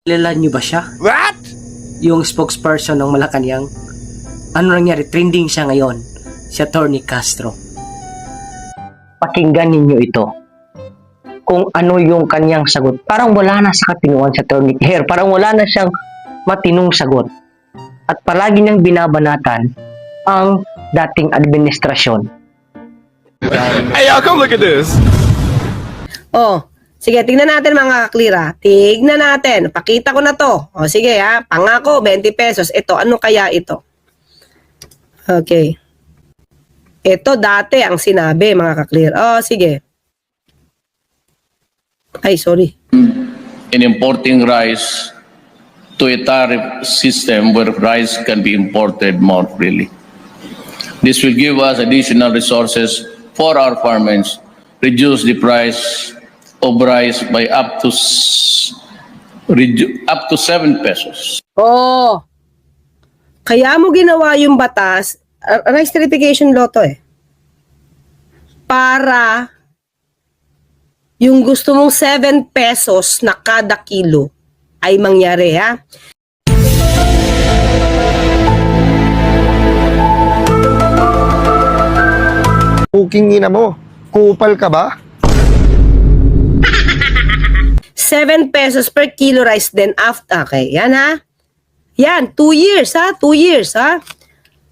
Kilala niyo ba siya? What? Yung spokesperson ng Malacanang. Ano nangyari? Trending siya ngayon. Si Atty. Castro. Pakinggan ninyo ito. Kung ano yung kanyang sagot. Parang wala na sa katinuan si Atty. Hair. Parang wala na siyang matinong sagot. At palagi niyang binabanatan ang dating administrasyon. Hey, y'all, come look at this. Oh, sige, tignan natin mga kaklira. Tignan natin. Pakita ko na to. O, sige ha. Pangako, 20 pesos. Ito, ano kaya ito? Okay. Ito dati ang sinabi, mga kaklir. Oh, sige. Ay, sorry. In importing rice to a tariff system where rice can be imported more freely. This will give us additional resources for our farmers, reduce the price of rice by up to 7 pesos. Oh, kaya mo ginawa yung batas, rice certification law to eh. Para yung gusto mong 7 pesos na kada kilo ay mangyari ha. Puking ina mo. Kupal ka ba? 7 pesos per kilo rice then after. Okay, yan ha. Yan, 2 years ha. 2 years ha.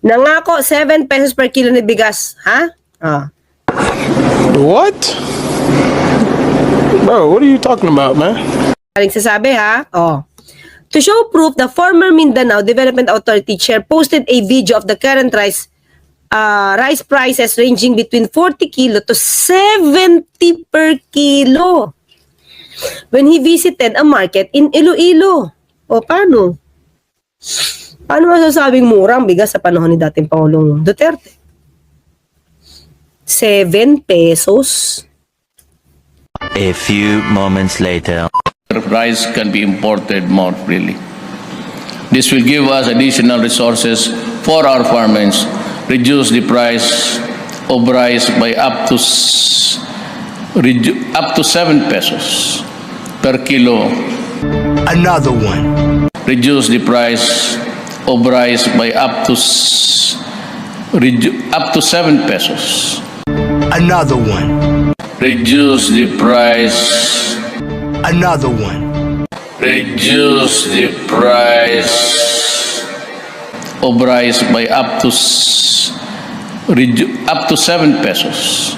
Nangako 7 pesos per kilo na bigas ha. Ah. What? Bro, what are you talking about, man? Sasabi ha. Oh. To show proof, the former Mindanao Development Authority chair posted a video of the current rice prices ranging between 40 kilo to 70 per kilo when he visited a market in Iloilo. O paano? Paano masasabing murang bigas sa panahon ni dating Pangulong Duterte? 7 pesos? A few moments later. Rice can be imported more freely. This will give us additional resources for our farmers, reduce the price of rice by up to 7 pesos per kilo. Another one. Reduce the price of rice by up to 7 pesos. Another one. Reduce the price. Another one. Reduce the price of rice by up to 7 pesos.